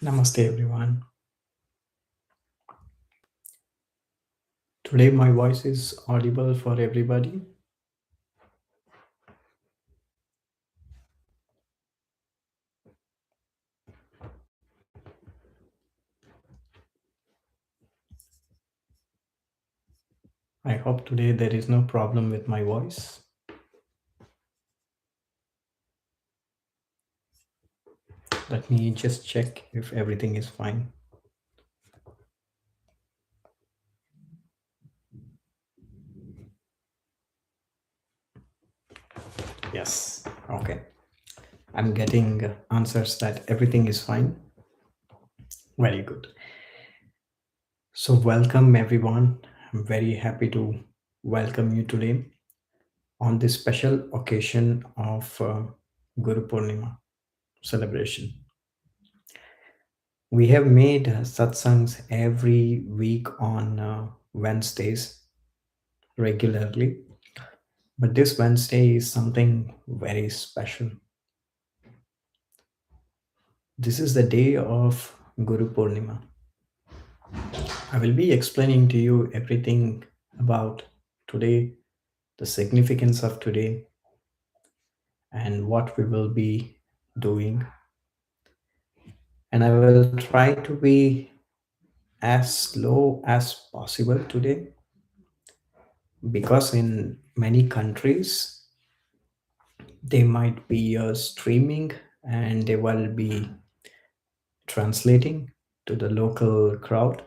Namaste, everyone. Today, my voice is audible for everybody. I hope today there is no problem with my voice. Let me just check if everything is fine. Yes, okay. I'm getting answers that everything is fine. Very good. So, welcome, everyone. I'm very happy to welcome you today on this special occasion of Guru Purnima celebration. We have made satsangs every week on Wednesdays regularly, but this Wednesday is something very special. This is the day of Guru Purnima. I will be explaining to you everything about today, the significance of today, and what we will be doing. And I will try to be as slow as possible today because in many countries they might be streaming and they will be translating to the local crowd,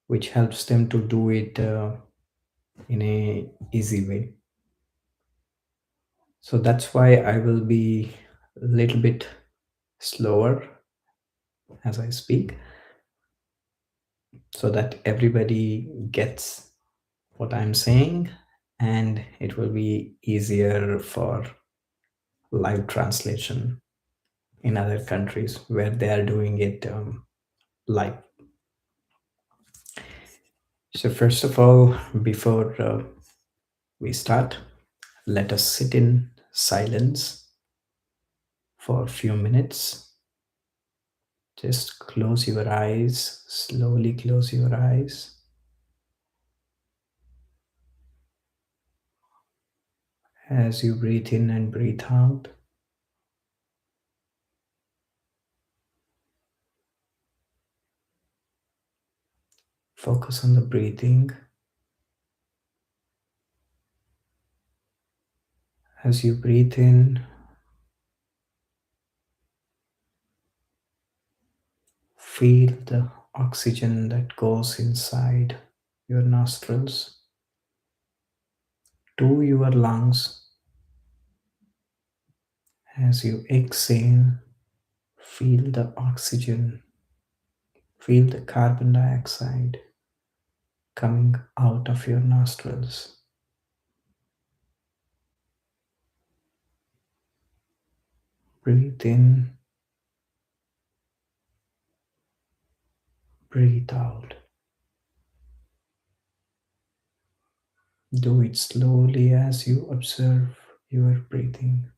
which helps them to do it in a easy way. So that's why I will be a little bit slower as I speak, so that everybody gets what I'm saying, and it will be easier for live translation in other countries where they are doing it live. So, first of all, before we start, let us sit in silence for a few minutes. Just close your eyes, slowly close your eyes. As you breathe in and breathe out, focus on the breathing. As you breathe in, feel the oxygen that goes inside your nostrils to your lungs. As you exhale, feel the oxygen, feel the carbon dioxide coming out of your nostrils. Breathe in, breathe out. Do it slowly as you observe your breathing.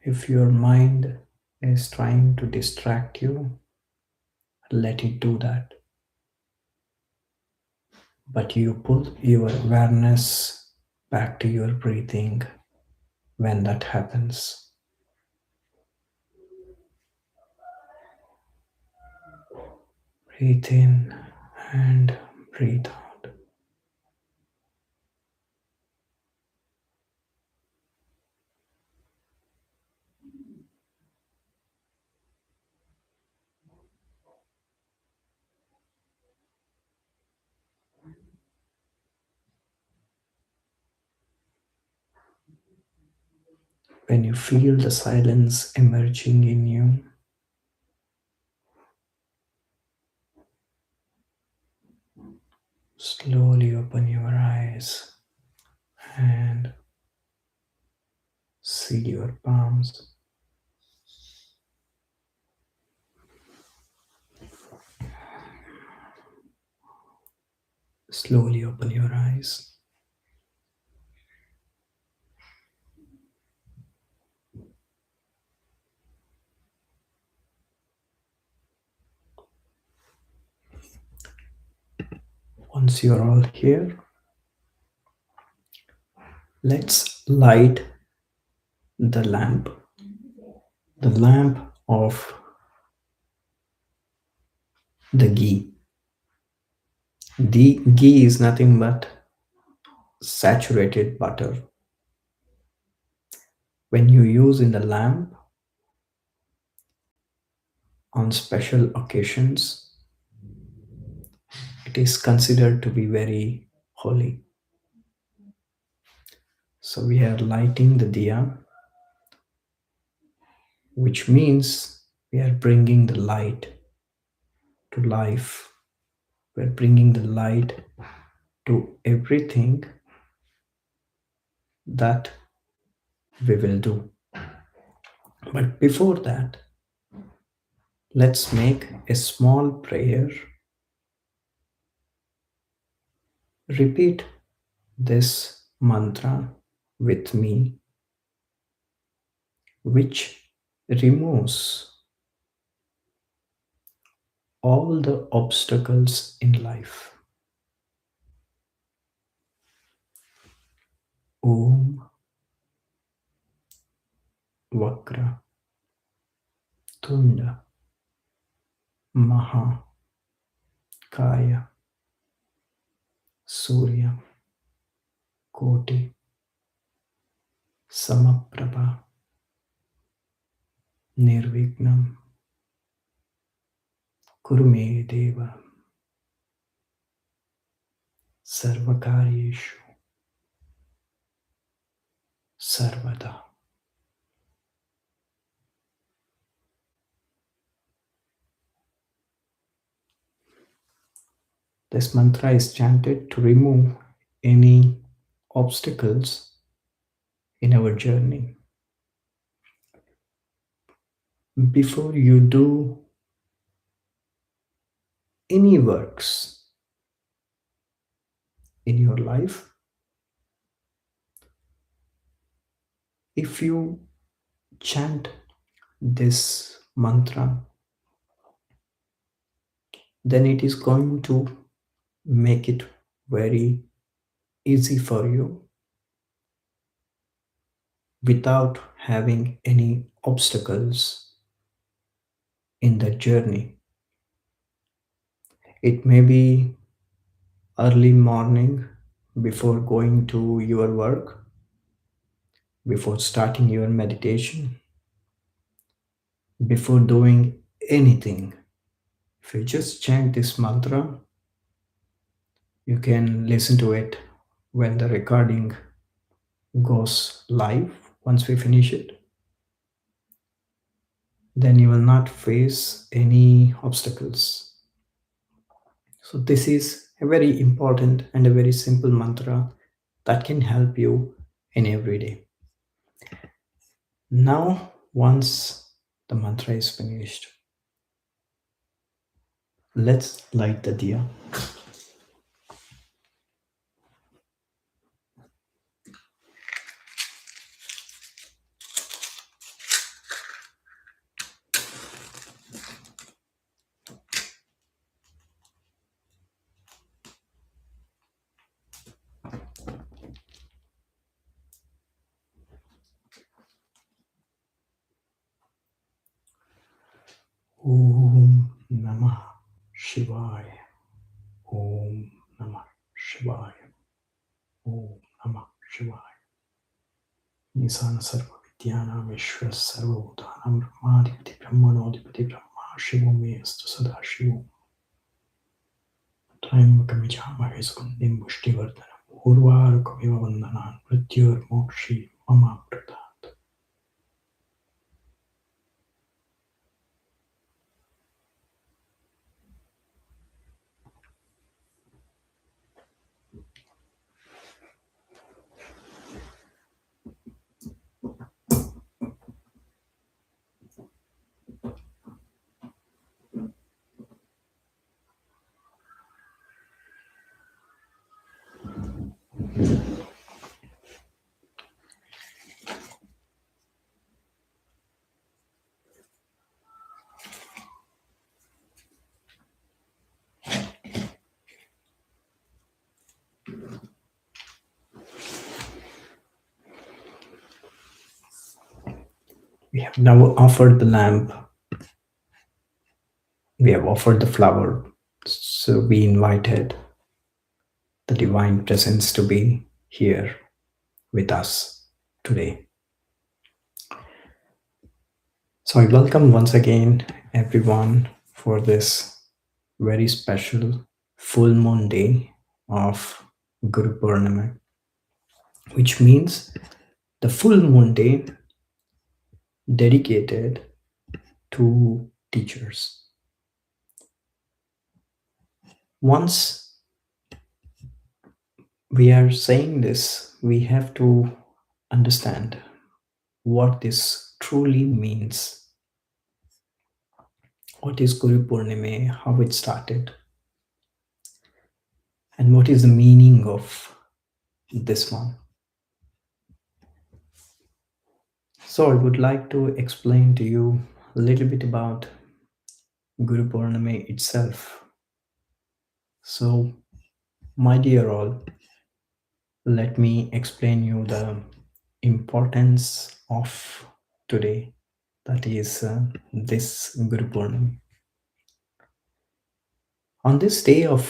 If your mind is trying to distract you, let it do that. But you pull your awareness back to your breathing when that happens. Breathe in and breathe out. When you feel the silence emerging in you, slowly open your eyes and see your palms. Slowly open your eyes. Once you're all here, let's light the lamp of the ghee. The ghee is nothing but saturated butter. When you use in the lamp on special occasions, it is considered to be very holy. So we are lighting the diya, which means we are bringing the light to life. We're bringing the light to everything that we will do. But before that, let's make a small prayer. Repeat this mantra with me, which removes all the obstacles in life. Om Vakra Tunda Maha Kaya Surya Koti Samaprabha Nirvignam Kurume Deva Sarvakaryeshu Sarvada. This mantra is chanted to remove any obstacles in our journey. Before you do any works in your life, if you chant this mantra, then it is going to make it very easy for you without having any obstacles in the journey. It may be early morning before going to your work, before starting your meditation, before doing anything. If you just chant this mantra, you can listen to it when the recording goes live. Once we finish it, then you will not face any obstacles. So this is a very important and a very simple mantra that can help you in every day. Now, once the mantra is finished, let's light the diya. Om Namah Shivaya. Om Namah Shivaya. Om Namah Shivaya. Nisana Sarva Vidyanam Vishwa Sarva Bhutanam Brahmadipati Brahmanodipati Brahma Shivo Mestu Sada Shivo Trayambakamichamahe Skundim Pushtivardhanam Urvarukamiva Vandanan Mrityur Mokshi Mama Pradat. We have now offered the lamp, we have offered the flower. So we invited the divine presence to be here with us today. So I welcome once again everyone for this very special full moon day of Guru Purnima, which means the full moon day dedicated to teachers. Once we are saying this, we have to understand what this truly means. What is Guru Purnima, how it started, and what is the meaning of this one. So I would like to explain to you a little bit about Guru Purnima itself. So, my dear all, let me explain you the importance of today, that is this Guru Purnima. On this day of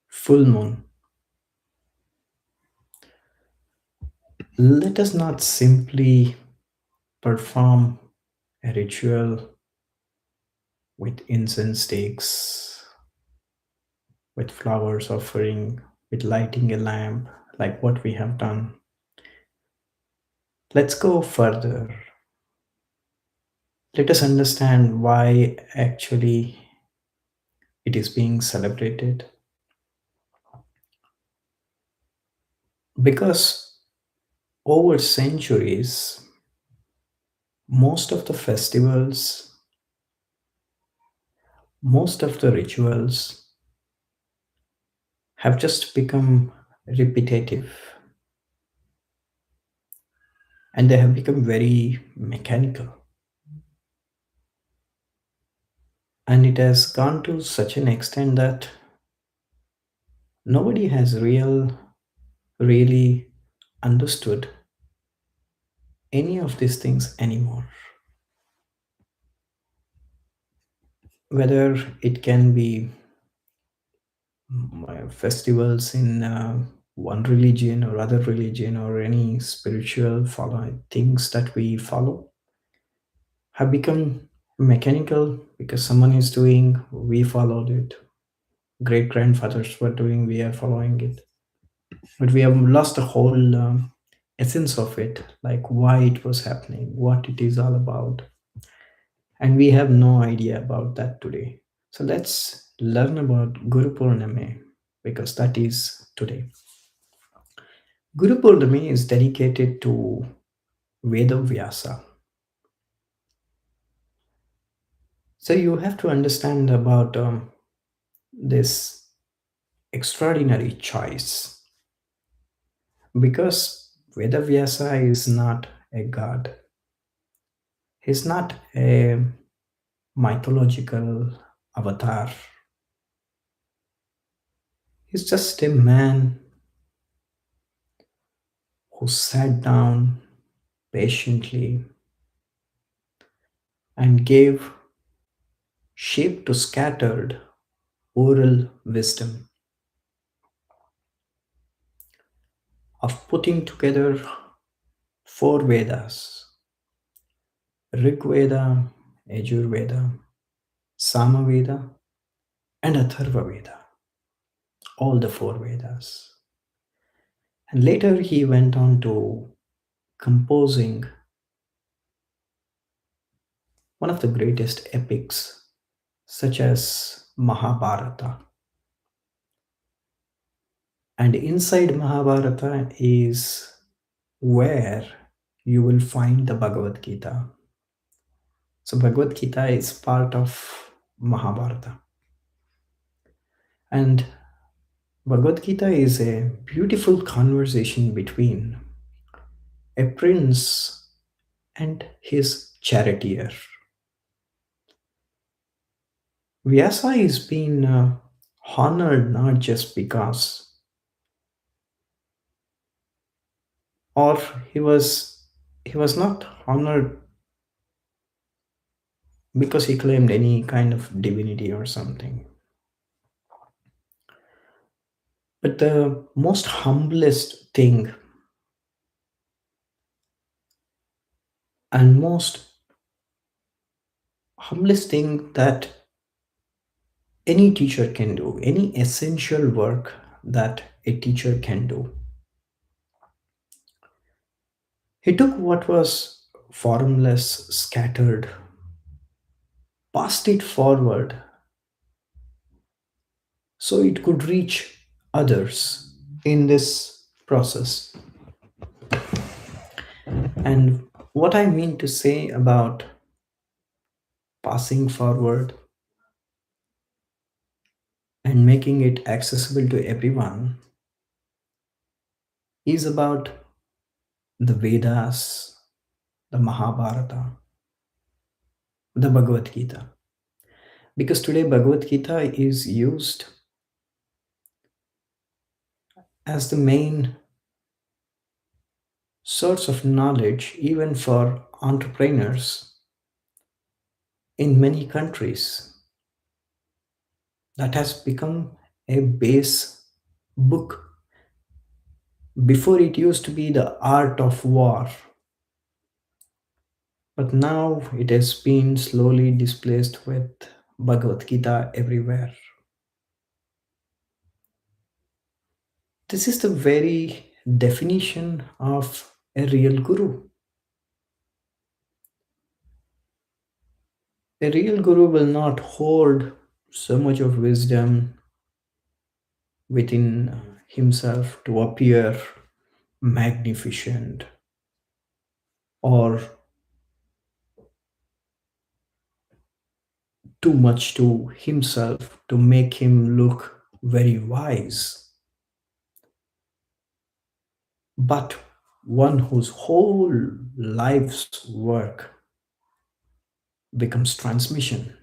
full moon, let us not simply perform a ritual with incense sticks, with flowers offering, with lighting a lamp, like what we have done. Let's go further. Let us understand why actually it is being celebrated. Because over centuries, most of the festivals, most of the rituals have just become repetitive, and they have become very mechanical. And it has gone to such an extent that nobody has really understood any of these things anymore. Whether it can be festivals in one religion or other religion, or any spiritual follow things that we follow, have become mechanical because someone is doing, we followed it. Great grandfathers were doing, we are following it. But we have lost the whole essence of it, like why it was happening, what it is all about. And we have no idea about that today. So let's learn about Guru Purnima, because that is today. Guru Purnima is dedicated to Veda Vyasa. So you have to understand about this extraordinary choice, because Veda Vyasa is not a god. He's not a mythological avatar. He's just a man who sat down patiently and gave shape to scattered oral wisdom of putting together four Vedas: Rig Veda, Yajur Veda, Sama Veda, and Atharva Veda, all the four Vedas. And later he went on to composing one of the greatest epics, such as Mahabharata. And inside Mahabharata is where you will find the Bhagavad Gita. So, Bhagavad Gita is part of Mahabharata. And Bhagavad Gita is a beautiful conversation between a prince and his charioteer. Vyasa is being honored not just because, or he was he was not honored because he claimed any kind of divinity or something. But the most humblest thing and most humblest thing that any teacher can do, any essential work that a teacher can do, he took what was formless, scattered, passed it forward so it could reach others in this process. And what I mean to say about passing forward and making it accessible to everyone is about the Vedas, the Mahabharata, the Bhagavad Gita. Because today Bhagavad Gita is used as the main source of knowledge even for entrepreneurs in many countries. That has become a base book. Before it used to be the art of war, but now it has been slowly displaced with Bhagavad Gita everywhere. This is the very definition of a real guru. A real guru will not hoard so much of wisdom within himself to appear magnificent or too much to himself to make him look very wise, but one whose whole life's work becomes transmission.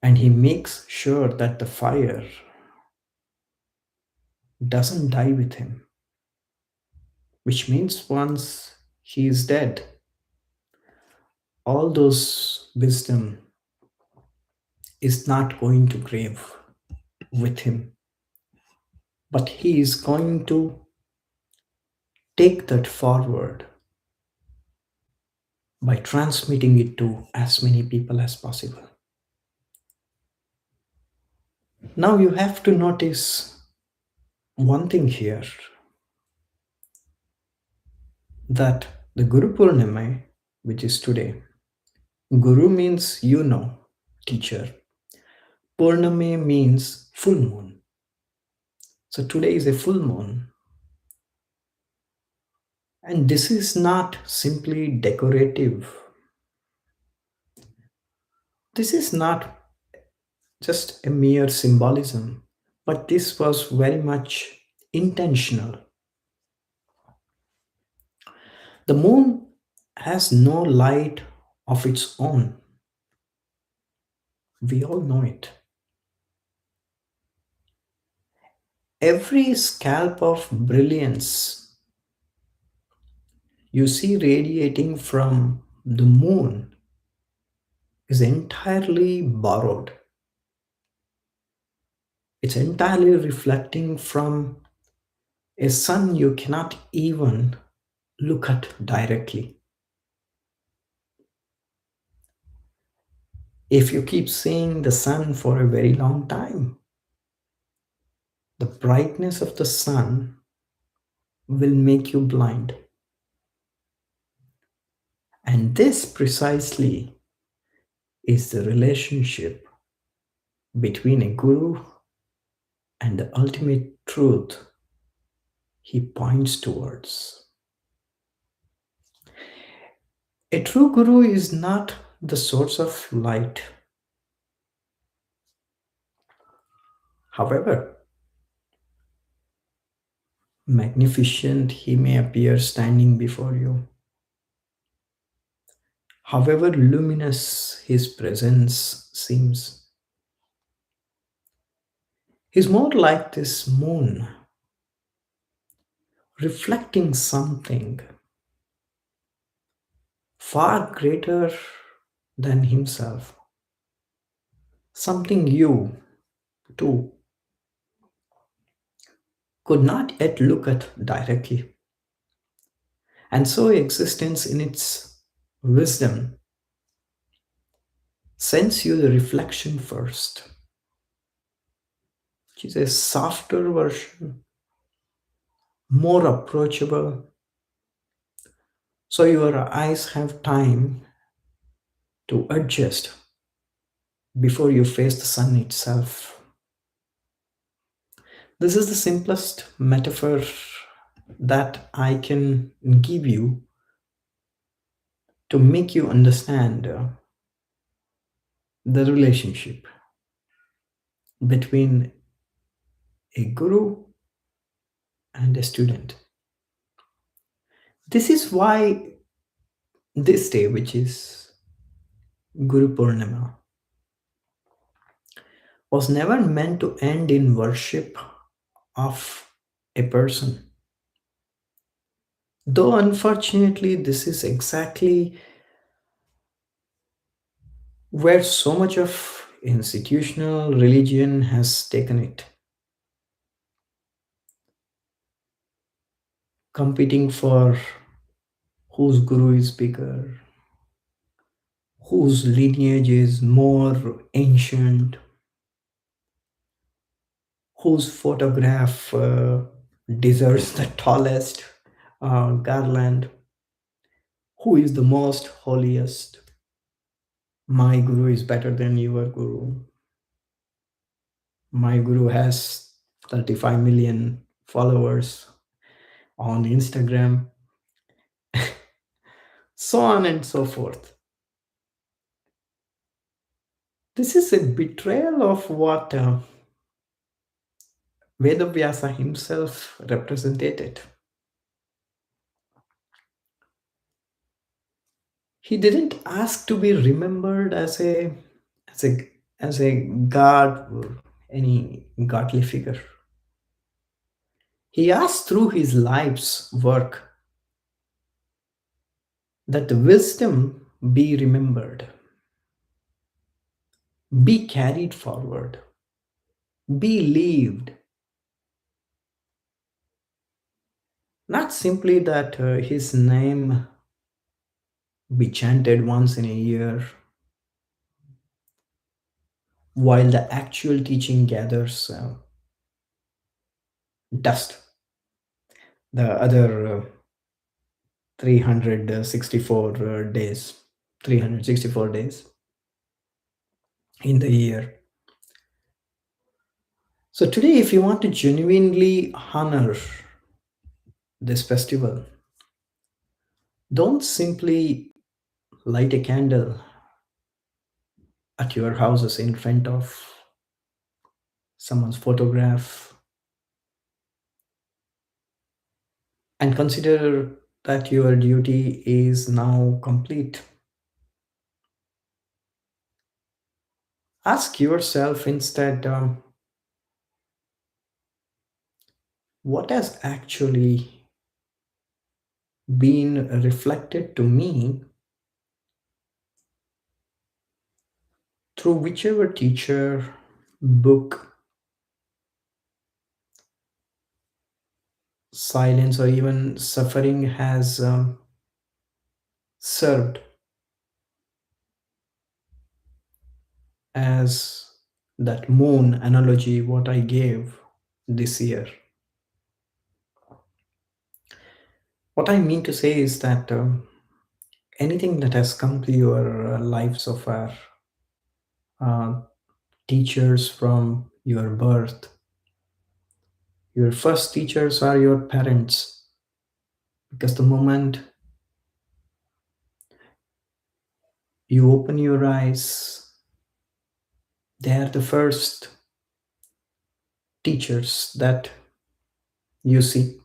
And he makes sure that the fire doesn't die with him, which means once he is dead, all those wisdom is not going to grave with him, but he is going to take that forward by transmitting it to as many people as possible. Now you have to notice one thing here, that the Guru Purnima, which is today, Guru means teacher. Purname means full moon. So today is a full moon. And this is not simply decorative. This is not just a mere symbolism, but this was very much intentional. The moon has no light of its own. We all know it. Every scalp of brilliance you see radiating from the moon is entirely borrowed. It's entirely reflecting from a sun you cannot even look at directly. If you keep seeing the sun for a very long time, the brightness of the sun will make you blind. And this precisely is the relationship between a guru and the ultimate truth he points towards. A true guru is not the source of light. However magnificent he may appear standing before you, however luminous his presence seems, he's more like this moon reflecting something far greater than himself, something you, too, could not yet look at directly. And so existence in its wisdom sends you the reflection first, which is a softer version, more approachable, so your eyes have time to adjust before you face the sun itself. This is the simplest metaphor that I can give you to make you understand the relationship between a guru and a student. This is why this day, which is Guru Purnima, was never meant to end in worship of a person. Though unfortunately, this is exactly where so much of institutional religion has taken it, competing for whose guru is bigger, whose lineage is more ancient, whose photograph deserves the tallest garland, who is the most holiest. My guru is better than your guru. My guru has 35 million followers on Instagram, so on and so forth. This is a betrayal of what Vedavyasa himself represented. He didn't ask to be remembered as a as a god or any godly figure. He asked through his life's work that the wisdom be remembered, be carried forward, be lived. Not simply that his name be chanted once in a year while the actual teaching gathers dust. The other 364 days, 364 days in the year. So today, if you want to genuinely honor this festival, don't simply light a candle at your houses in front of someone's photograph and consider that your duty is now complete. Ask yourself instead, what has actually been reflected to me through whichever teacher, book, silence, or even suffering has served as that moon analogy what I gave this year. What I mean to say is that anything that has come to your lives so far, uh, teachers from your birth, your first teachers are your parents, because the moment you open your eyes, they are the first teachers that you see.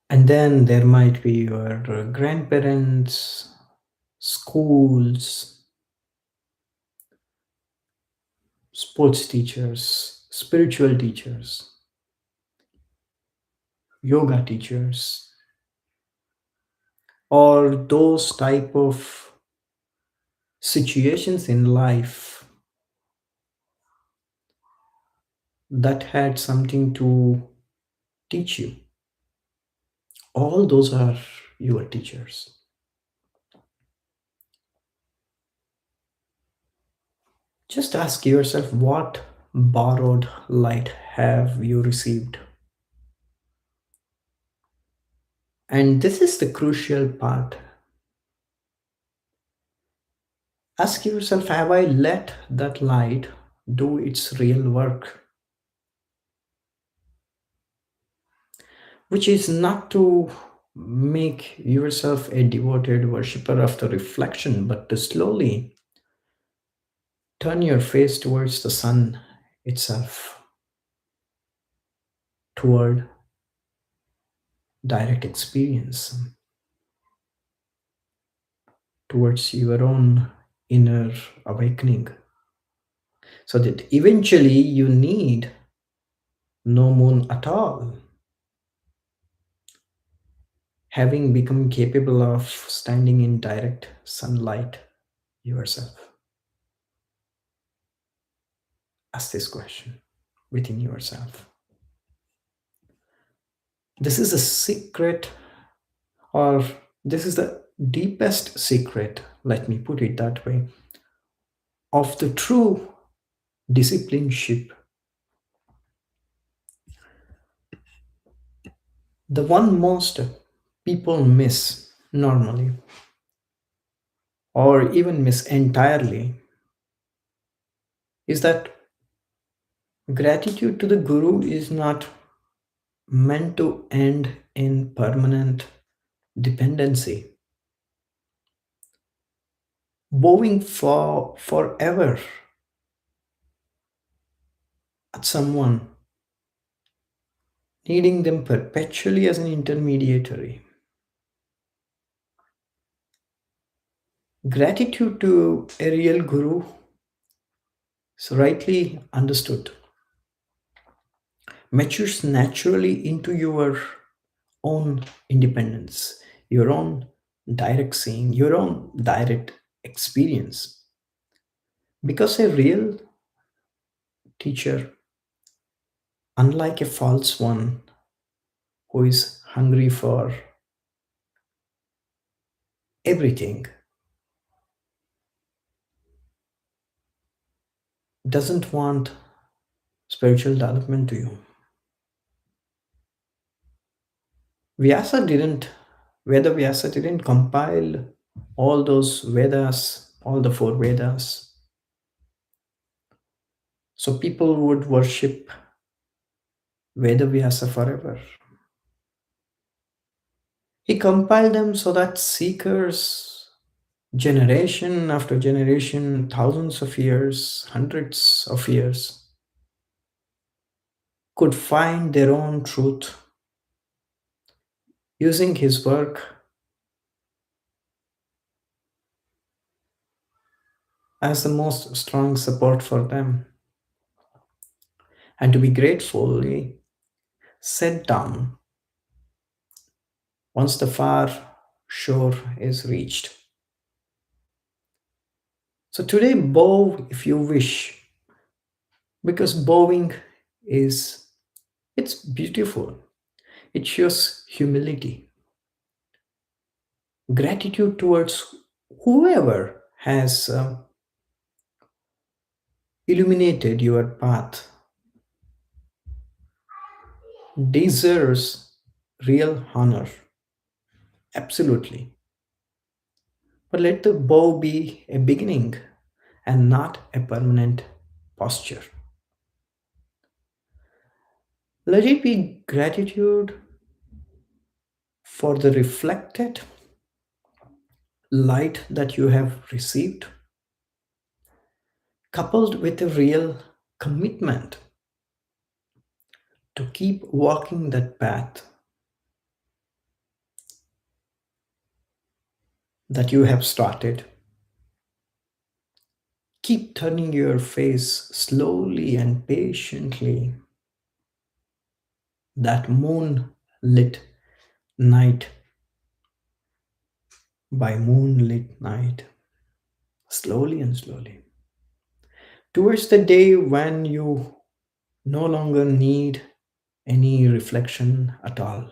And then there might be your grandparents, schools, sports teachers, spiritual teachers, yoga teachers, or those type of situations in life that had something to teach you. All those are your teachers. Just ask yourself, what borrowed light have you received? And this is the crucial part. Ask yourself, have I let that light do its real work? Which is not to make yourself a devoted worshipper of the reflection, but to slowly turn your face towards the sun itself, toward direct experience, towards your own inner awakening, so that eventually you need no moon at all, having become capable of standing in direct sunlight yourself. Ask this question within yourself. This is a secret, or this is the deepest secret, let me put it that way, of the true discipleship. The one most people miss normally, or even miss entirely, is that gratitude to the Guru is not meant to end in permanent dependency, bowing for forever at someone, needing them perpetually as an intermediary. Gratitude to a real Guru, so rightly understood, matures naturally into your own independence, your own direct seeing, your own direct experience. Because a real teacher, unlike a false one who is hungry for everything, doesn't want spiritual development to you. Vyasa didn't, Veda Vyasa didn't compile all those Vedas, all the four Vedas. So people would worship Veda Vyasa forever. He compiled them so that seekers, generation after generation, thousands of years, hundreds of years, could find their own truth using his work as the most strong support for them, and to be gratefully set down once the far shore is reached. So today, bow if you wish, because bowing is, it's beautiful. It shows humility, gratitude towards whoever has illuminated your path, deserves real honor. Absolutely. But let the bow be a beginning and not a permanent posture. Let it be gratitude for the reflected light that you have received, coupled with a real commitment to keep walking that path that you have started. Keep turning your face slowly and patiently. That moonlit night by moonlit night, slowly and slowly, towards the day when you no longer need any reflection at all.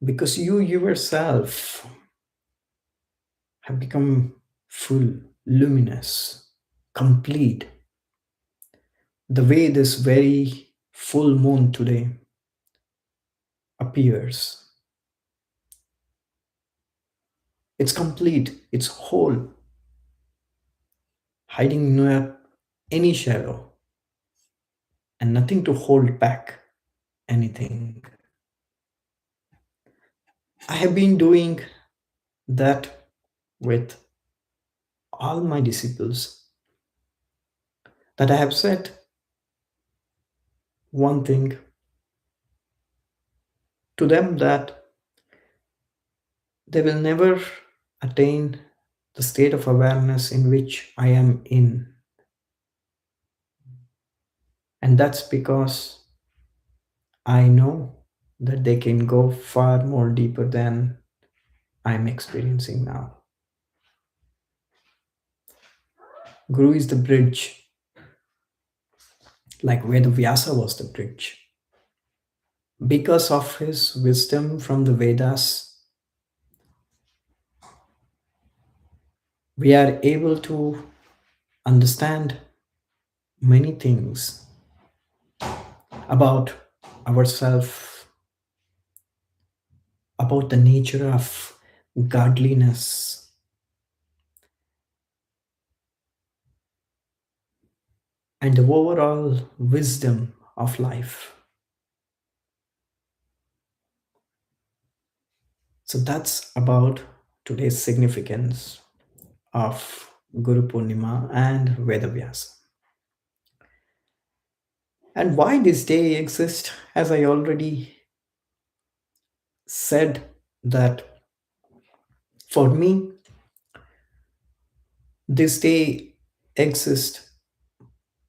Because you yourself have become full, luminous, complete. The way this very full moon today appears, it's complete, it's whole, hiding not any shadow and nothing to hold back anything. I have been doing that with all my disciples, that I have said one thing to them, that they will never attain the state of awareness in which I am in. And that's because I know that they can go far more deeper than I'm experiencing now. Guru is the bridge, like Veda Vyasa was the bridge. Because of his wisdom from the Vedas, we are able to understand many things about ourselves, about the nature of godliness, and the overall wisdom of life. So that's about today's significance of Guru Purnima and Vedavyasa. And why this day exists, as I already said, that for me, this day exists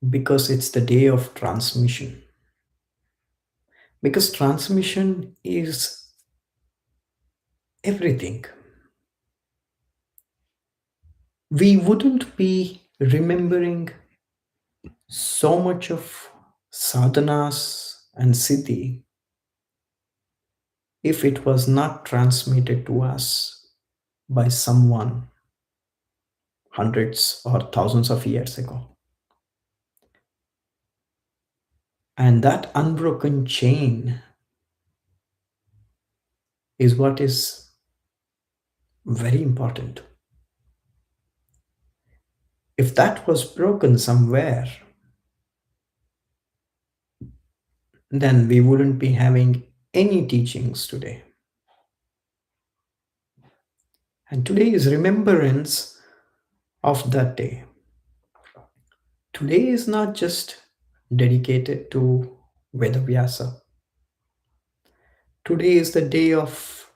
because it's the day of transmission. Because transmission is everything. We wouldn't be remembering so much of sadhanas and siddhi if it was not transmitted to us by someone hundreds or thousands of years ago. And that unbroken chain is what is very important. If that was broken somewhere, then we wouldn't be having any teachings today. And today is remembrance of that day. Today is not just dedicated to Vedavyasa. Today is the day of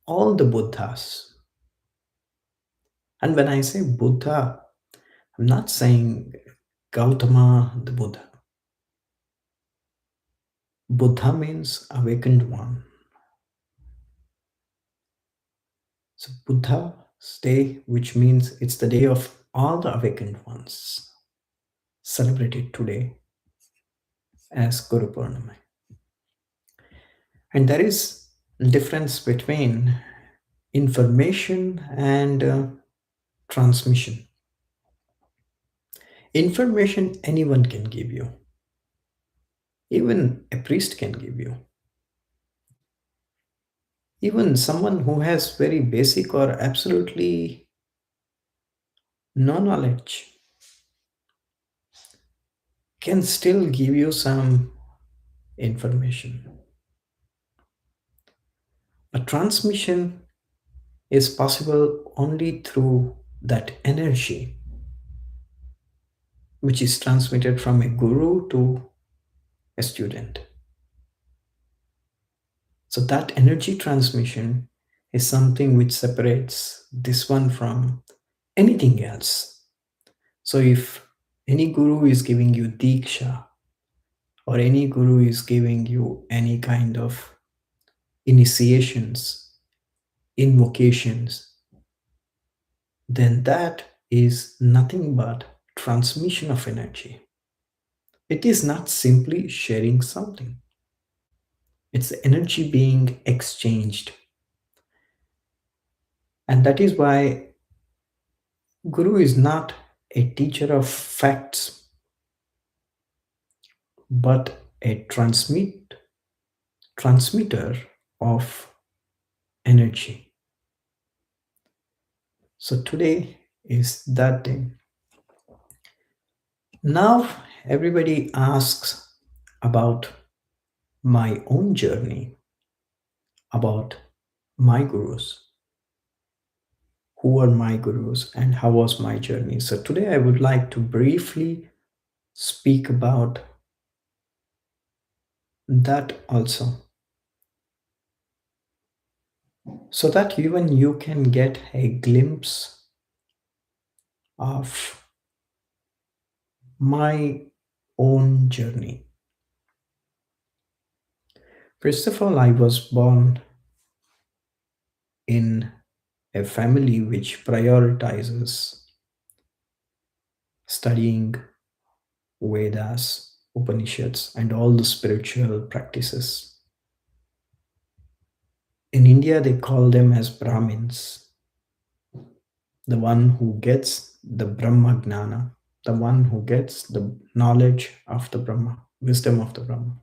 all the Buddhas. And when I say Buddha, I'm not saying Gautama the Buddha. Buddha means awakened one. So Buddha's day, which means it's the day of all the awakened ones, celebrated today as Guru Purnima. And there is a difference between information and transmission. Information anyone can give you, even a priest can give you, even someone who has very basic or absolutely no knowledge can still give you some information. But transmission is possible only through that energy. which is transmitted from a guru to a student. So that energy transmission is something which separates this one from anything else. So if any guru is giving you diksha, or any guru is giving you any kind of initiations, invocations, then that is nothing but transmission of energy. It is not simply sharing something, it's the energy being exchanged. And that is why Guru is not a teacher of facts, but a transmitter of energy. So today is that day. Now everybody asks about my own journey, about my gurus, who are my gurus, and how was my journey. So today I would like to briefly speak about that also, so that even you can get a glimpse of my own journey. First of all, I was born in a family which prioritizes studying Vedas, Upanishads, and all the spiritual practices. In India, they call them as Brahmins, the one who gets the Brahma Gnana, the one who gets the knowledge of the Brahma, wisdom of the Brahma.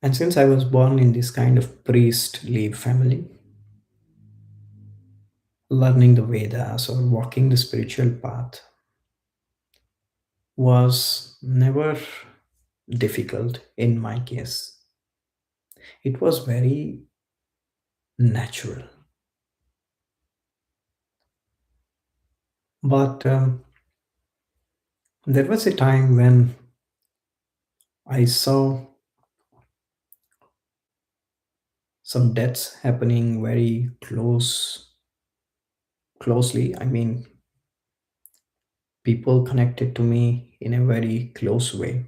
And since I was born in this kind of priestly family, learning the Vedas or walking the spiritual path was never difficult in my case. It was very natural. But there was a time when I saw some deaths happening very closely. I mean, people connected to me in a very close way.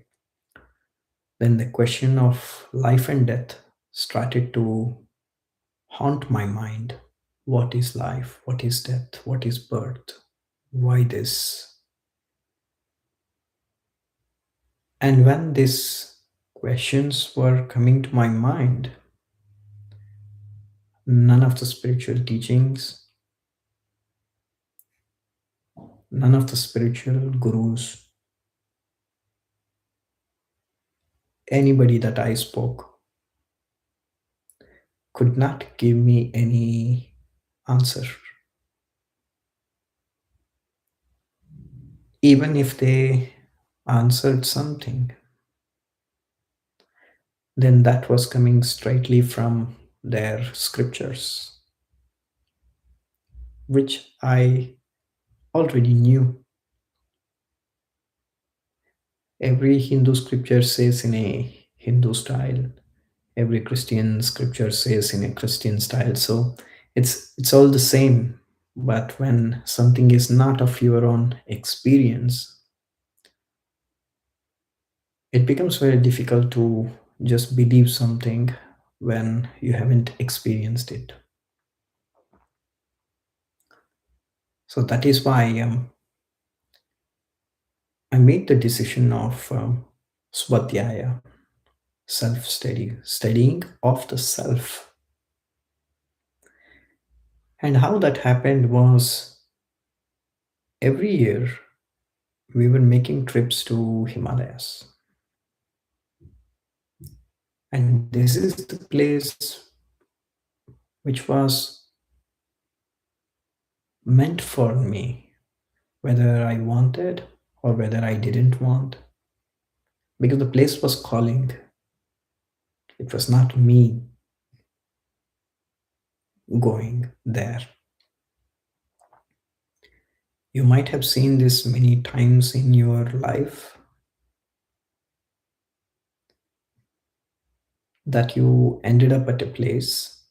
Then the question of life and death started to haunt my mind. What is life? What is death? What is birth? Why this? And when these questions were coming to my mind, none of the spiritual teachings, none of the spiritual gurus, anybody that I spoke could not give me any answer. Even if they answered something, then that was coming straightly from their scriptures, which I already knew. Every Hindu scripture says in a Hindu style, every Christian scripture says in a Christian style. So it's all the same. But when something is not of your own experience, it becomes very difficult to just believe something when you haven't experienced it. So that is why I made the decision of swadhyaya, self-study, studying of the self. And how that happened was every year we were making trips to Himalayas. And this is the place which was meant for me, whether I wanted or whether I didn't want, because the place was calling. It was not me going there. You might have seen this many times in your life that you ended up at a place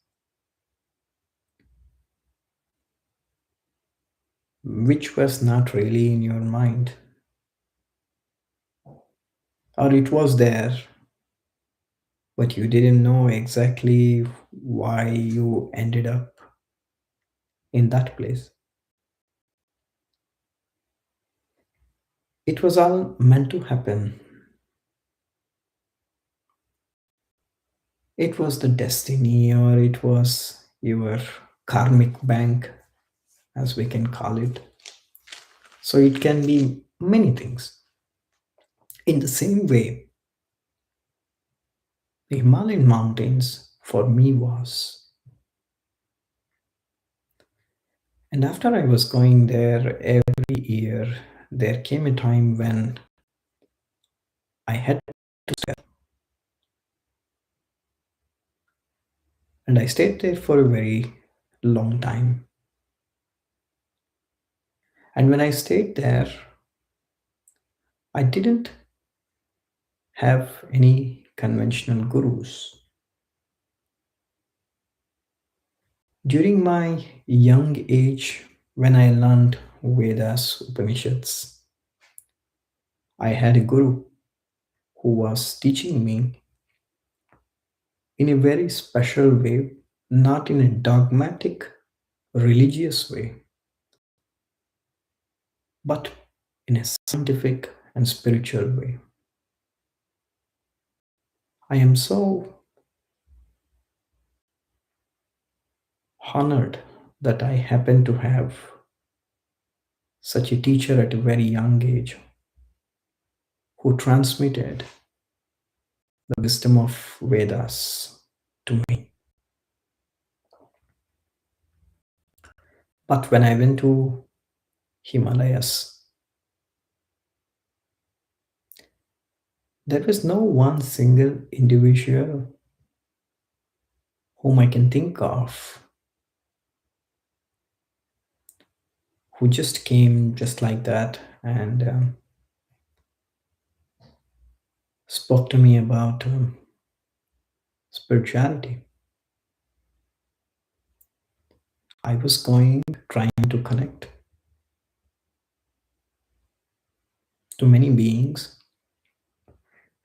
which was not really in your mind, or it was there, but you didn't know exactly why you ended up in that place. It was all meant to happen. It was the destiny, or it was your karmic bank, as we can call it. So it can be many things. In the same way, the Himalayan mountains for me was. And after I was going there every year, there came a time when I had to stay. And I stayed there for a very long time. And when I stayed there, I didn't have any conventional gurus. During my young age, when I learned Vedas, Upanishads, I had a guru who was teaching me in a very special way, not in a dogmatic, religious way, but in a scientific and spiritual way. I am so honored that I happen to have such a teacher at a very young age who transmitted the wisdom of Vedas to me. But when I went to Himalayas, there was no one single individual whom I can think of who just came just like that and spoke to me about spirituality. I was going, trying to connect to many beings,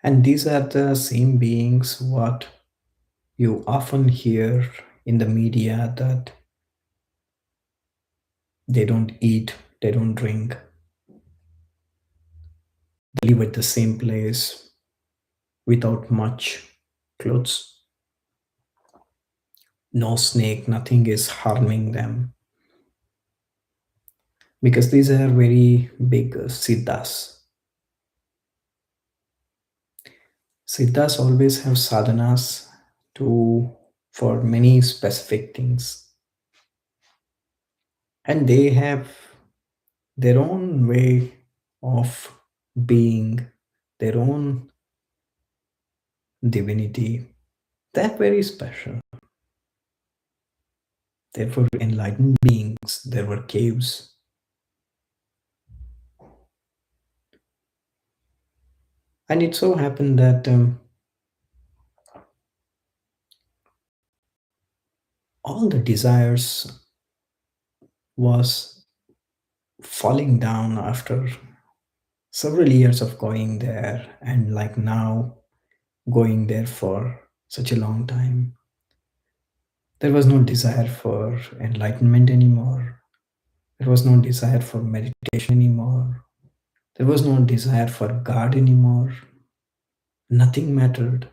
and these are the same beings what you often hear in the media that they don't eat, they don't drink, they live at the same place without much clothes, no snake, nothing is harming them because these are very big siddhas. Siddhas always have sadhanas to for many specific things, and they have their own way of being, their own divinity. They're very special. Therefore, enlightened beings, there were caves. And it so happened that all the desires was falling down after several years of going there, and like now going there for such a long time. There was no desire for enlightenment anymore. There was no desire for meditation anymore. There was no desire for God anymore. Nothing mattered.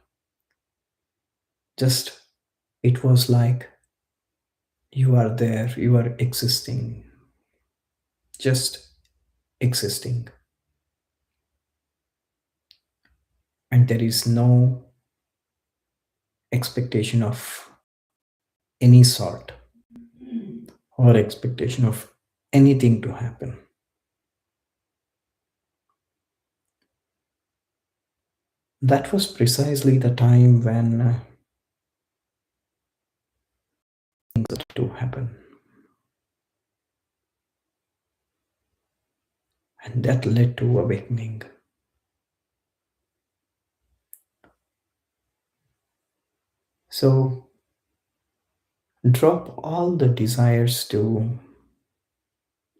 Just it was like you are there, you are existing, just existing. And there is no expectation of any sort or expectation of anything to happen. That was precisely the time when things started to happen. and that led to awakening. So drop all the desires to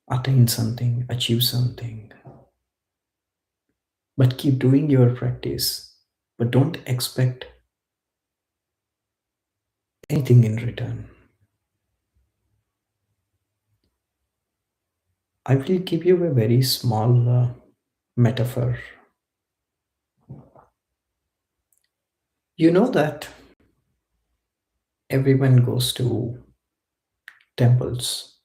attain something, achieve something, but keep doing your practice. But don't expect anything in return. I will give you a very small metaphor. You know that everyone goes to temples,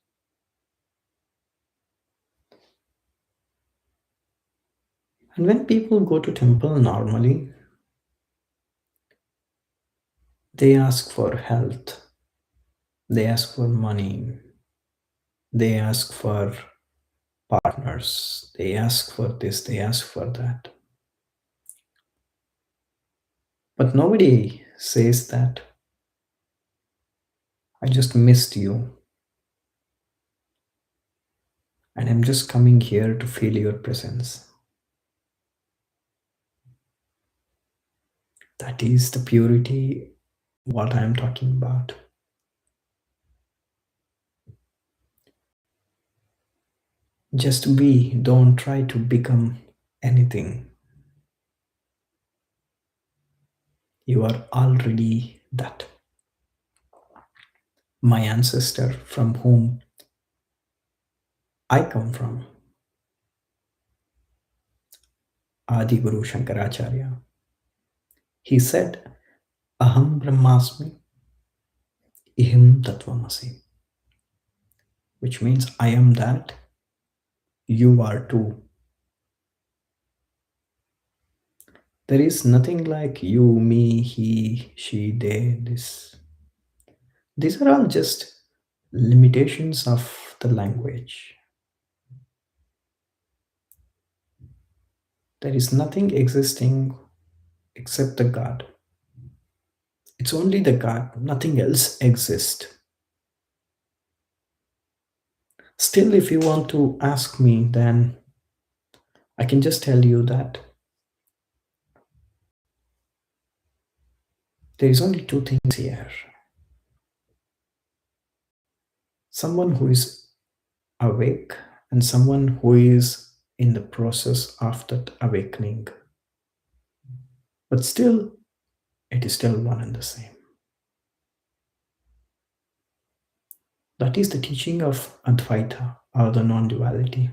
and when people go to temple normally, they ask for health, they ask for money, they ask for partners, they ask for this, they ask for that. But nobody says that I just missed you and I'm just coming here to feel your presence. That is the purity what I am talking about. Just be, don't try to become anything. You are already that. My ancestor from whom I come from, Adi Guru Shankaracharya, he said, Aham Brahmasmi, Ihim Tattvamasi, which means I am that, you are too. There is nothing like you, me, he, she, they, this. These are all just limitations of the language. There is nothing existing except the God. It's only the God, nothing else exists. Still, if you want to ask me, then I can just tell you that there is only two things here. Someone who is awake and someone who is in the process of that awakening. But still, it is still one and the same. That is the teaching of Advaita or the non-duality.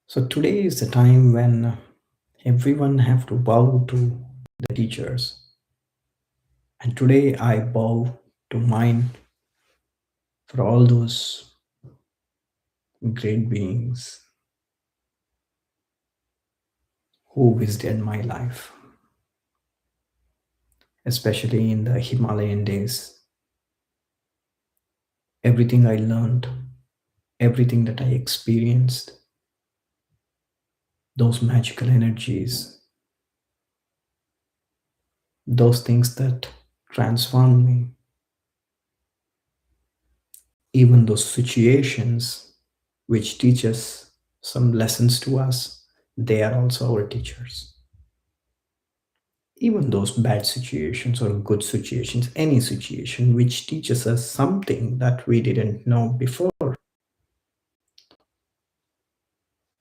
So today is the time when everyone have to bow to the teachers. And today I bow to mine for all those great beings who visited my life, especially in the Himalayan days. Everything I learned, everything that I experienced, those magical energies, those things that transformed me, even those situations which teach us some lessons to us, they are also our teachers. Even those bad situations or good situations, any situation which teaches us something that we didn't know before,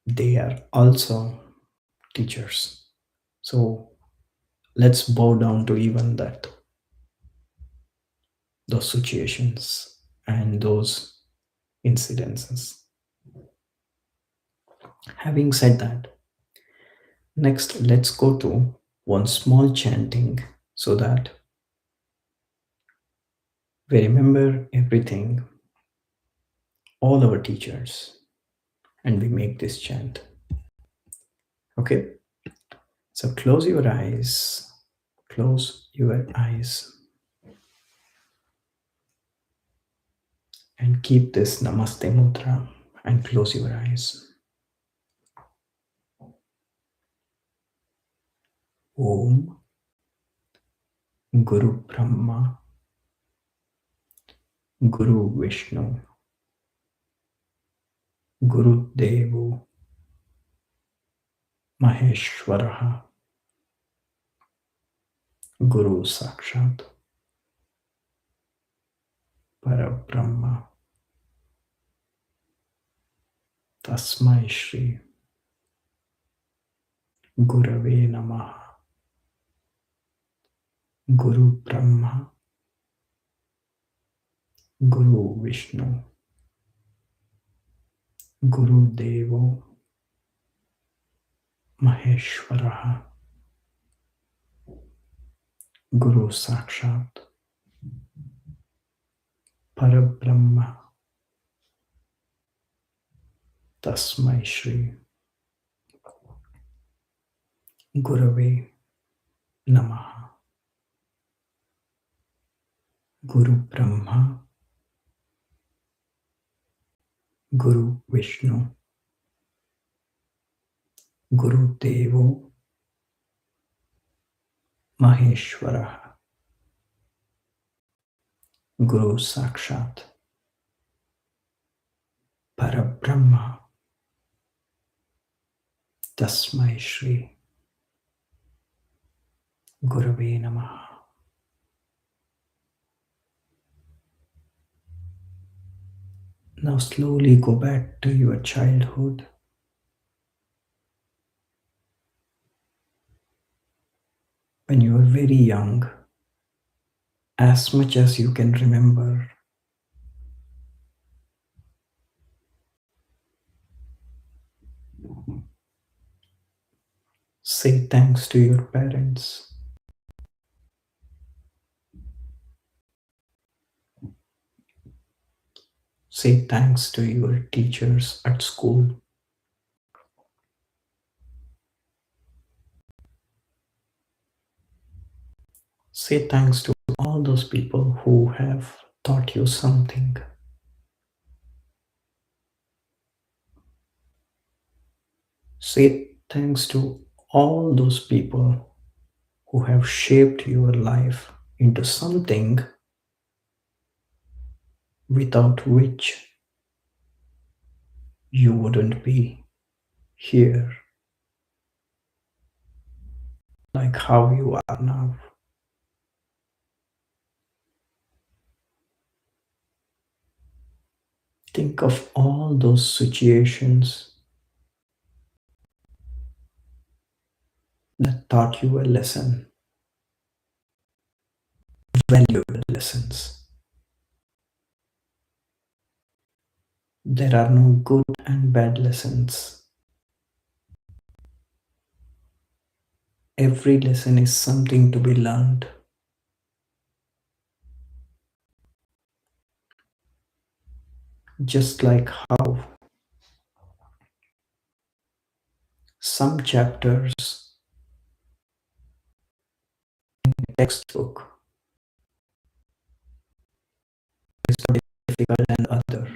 they are also teachers. So let's bow down to even that, those situations and those incidences. Having said that, next let's go to one small chanting so that we remember everything, all our teachers, and we make this chant. Okay? So close your eyes. Close your eyes. And keep this Namaste Mudra and close your eyes. Om Guru Brahma, Guru Vishnu, Gurudevo Maheshwaraha Guru Sakshat Parabrahma Tasmai Shri Gurave Namaha Guru Brahma Guru Vishnu Guru Devo Maheshwaraha Guru Sakshat Parabrahma Tasmai Shri Gurave Namaha Guru Brahma Guru Vishnu Guru Devo Maheshwaraha Guru Sakshat Parabrahma Tasmai Shri Gurave Namaha. Now slowly go back to your childhood, when you were very young, as much as you can remember. Say thanks to your parents. Say thanks to your teachers at school. Say thanks to all those people who have taught you something. Say thanks to all those people who have shaped your life into something without which you wouldn't be here like how you are now. Think of all those situations that taught you a lesson, valuable lessons. There are no good and bad lessons. Every lesson is something to be learned. Just like how some chapters in a textbook is more difficult than other,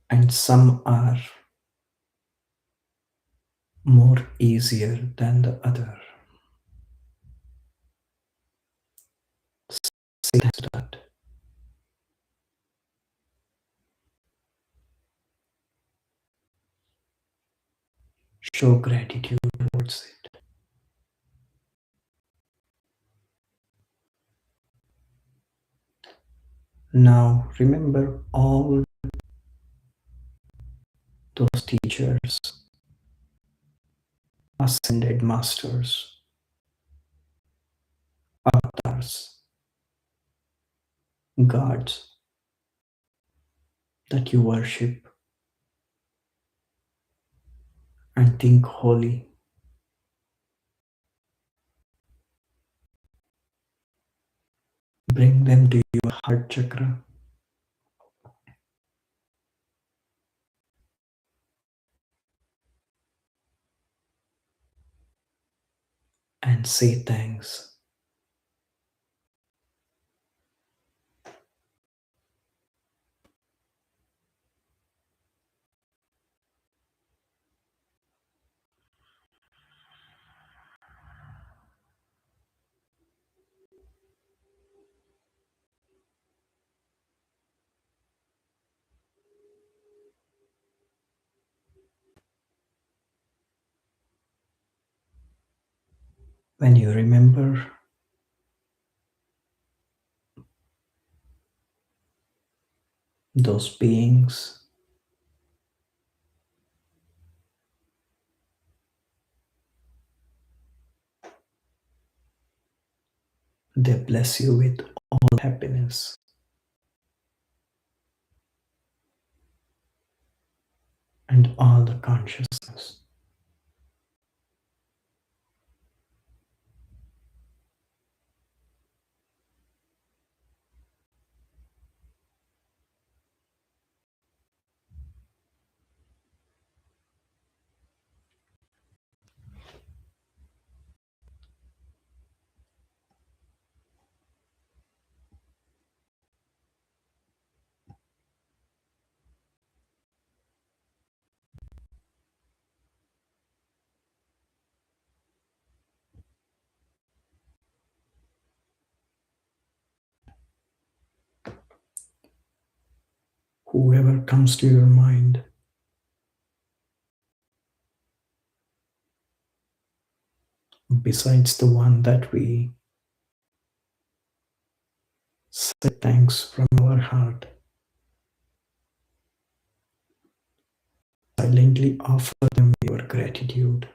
and some are more easier than the other. Say thanks to that. Show gratitude towards it. Now remember all those teachers, ascended masters, avatars, gods that you worship and think holy. Bring them to your heart chakra and say thanks. When you remember those beings, they bless you with all happiness. And all the consciousness. Whoever comes to your mind, besides the one that we say thanks from our heart, silently offer them your gratitude.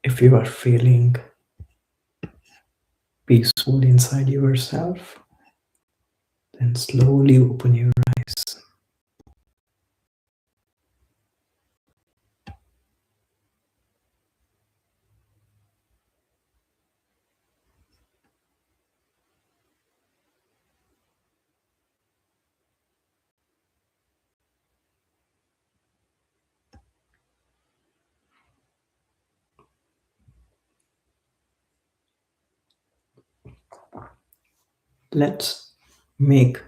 If you are feeling peaceful inside yourself, then slowly open your eyes. Let's make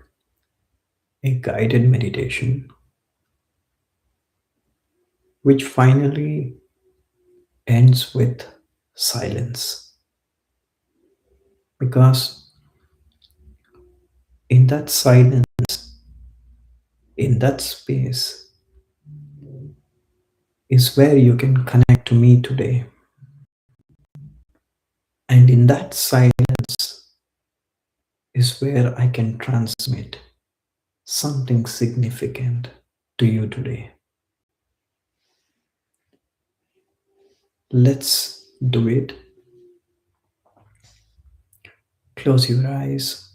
a guided meditation which finally ends with silence. Because in that silence, in that space, is where you can connect to me today. And in that silence is where I can transmit something significant to you today. Let's do it. Close your eyes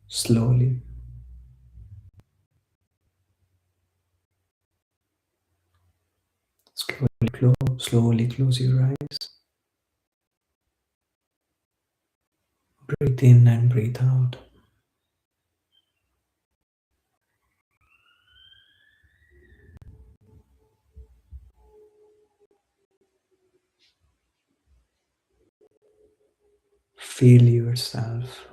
slowly. Slowly close your eyes. Breathe in and breathe out. Feel yourself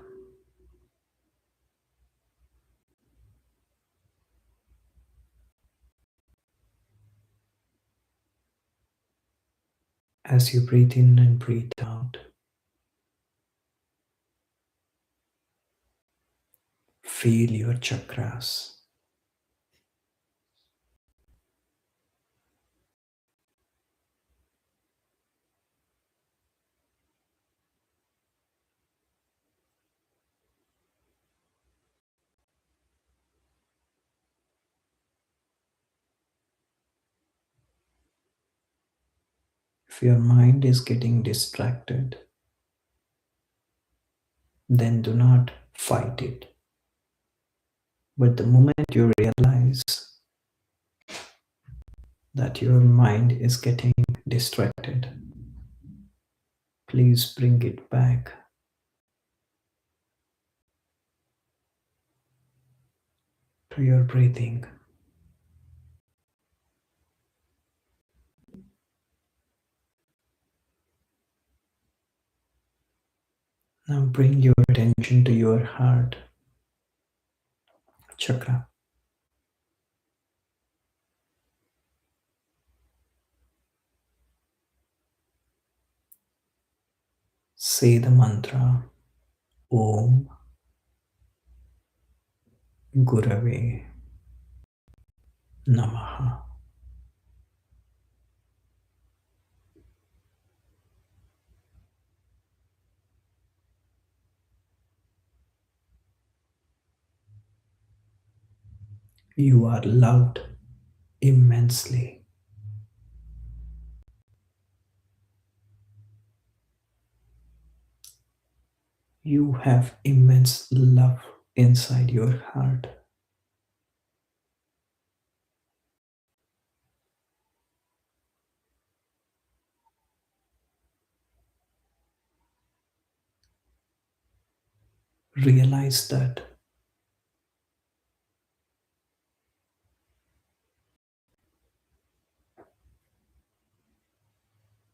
as you breathe in and breathe out. Feel your chakras. If your mind is getting distracted, then do not fight it. But the moment you realize that your mind is getting distracted, please bring it back to your breathing. Now bring your attention to your heart chakra. Say the mantra Om Gurave Namaha. You are loved immensely. You have immense love inside your heart. Realize that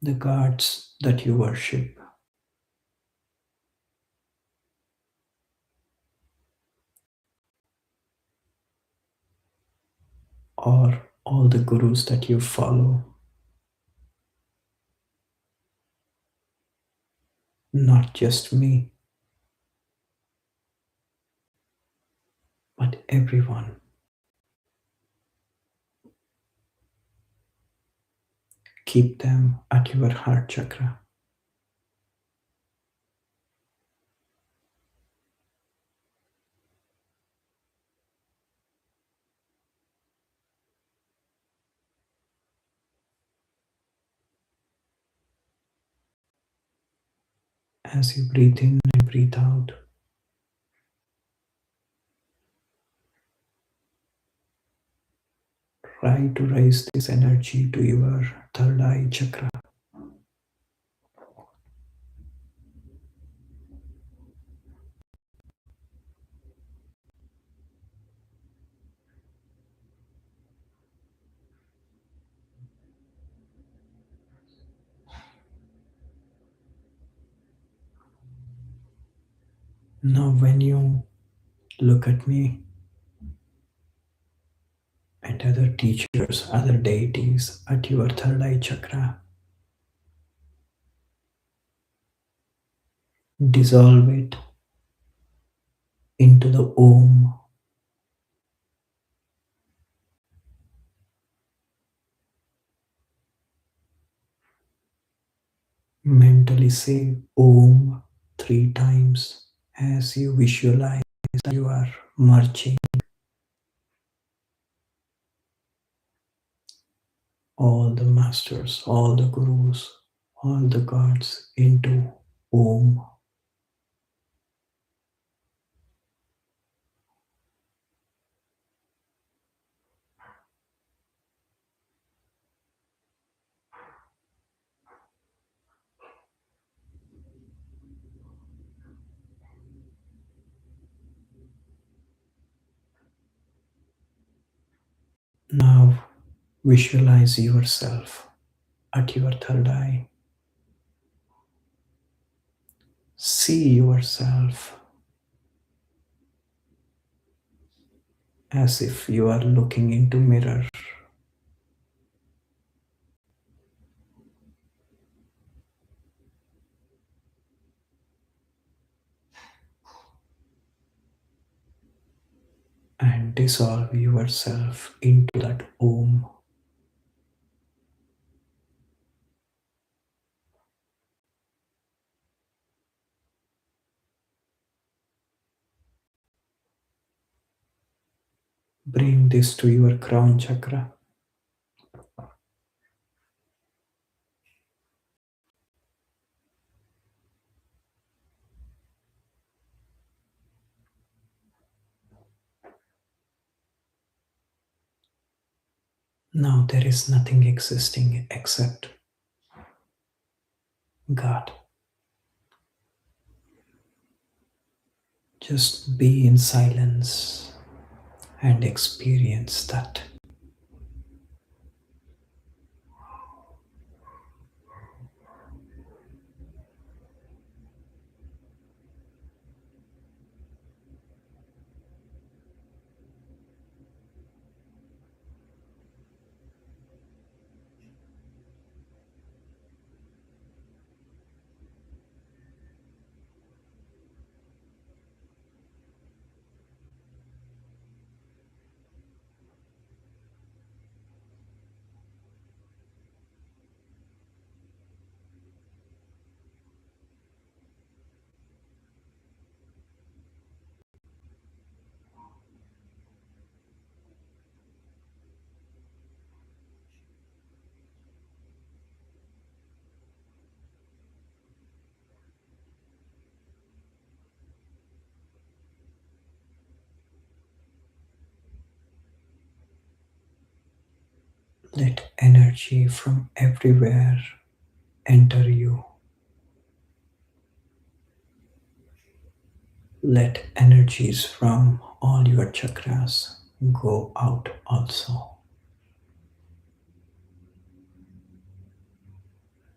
the gods that you worship, or all the gurus that you follow, not just me, but everyone, keep them at your heart chakra. As you breathe in and breathe out, try to raise this energy to your third eye chakra. Now, when you look at me and other teachers, other deities at your third eye chakra, dissolve it into the Om. Mentally say Om 3 times as you visualize that you are merging all the masters, all the gurus, all the gods into Om. Now visualize yourself at your third eye. See yourself as if you are looking into mirror. And dissolve yourself into that Om. Bring this to your crown chakra. Now there is nothing existing except God. Just be in silence and experience that. Let energy from everywhere enter you. Let energies from all your chakras go out also.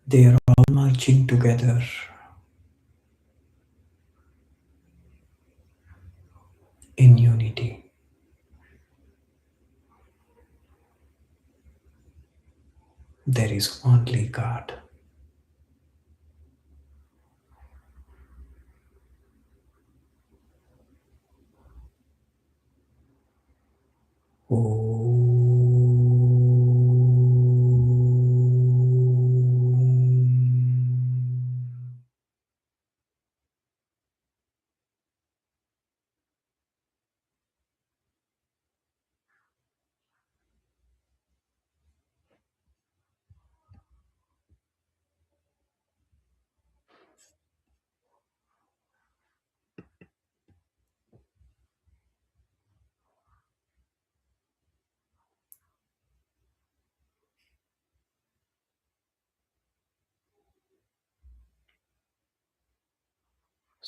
They are all merging together in unity. There is only God.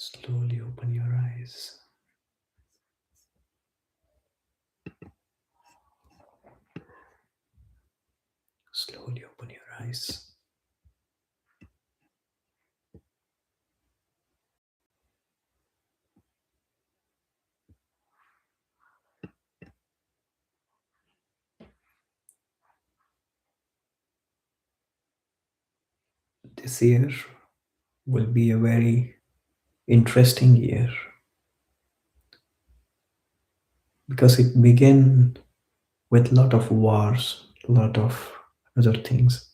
Slowly open your eyes. Slowly open your eyes. This year will be a very interesting year because it began with a lot of wars, a lot of other things.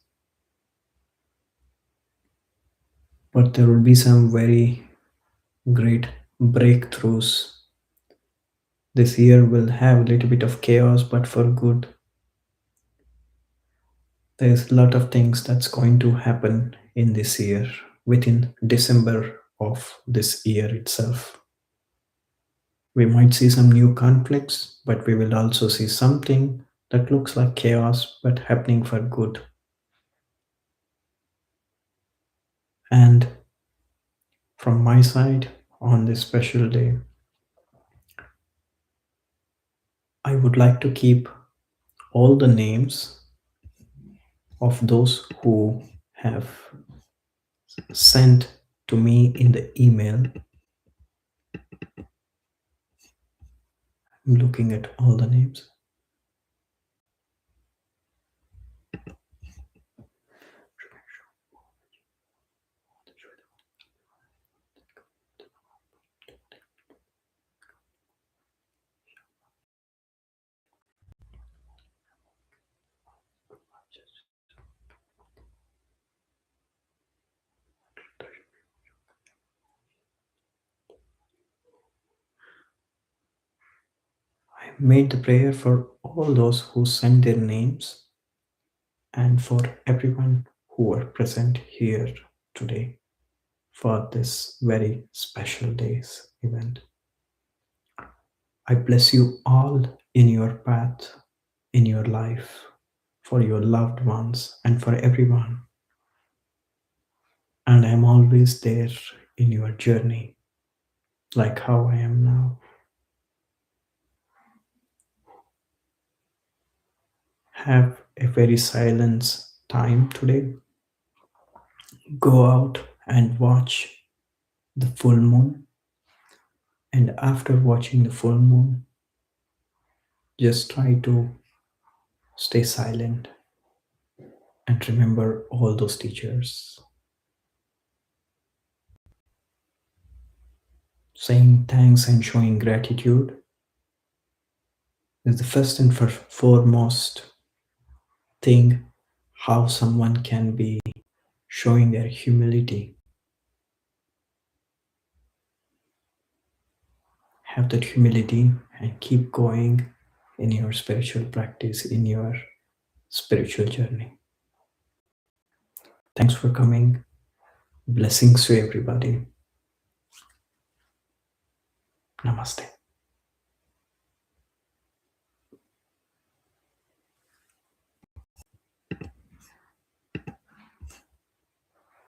But there will be some very great breakthroughs. This year will have a little bit of chaos, but for good. There's a lot of things that's going to happen in this year, within December of this year itself. We might see some new conflicts, but we will also see something that looks like chaos but happening for good. And from my side, on this special day, I would like to keep all the names of those who have sent to me in the email. I'm looking at all the names. I made the prayer for all those who sent their names and for everyone who are present here today for this very special day's event. I bless you all in your path, in your life. for your loved ones, and for everyone. And I am always there in your journey, like how I am now. Have a very silent time today. Go out and watch the full moon. And after watching the full moon, just try to stay silent and remember all those teachers. Saying thanks and showing gratitude is the first and foremost thing how someone can be showing their humility. Have that humility and keep going in your spiritual practice, in your spiritual journey. Thanks for coming. Blessings to everybody. Namaste.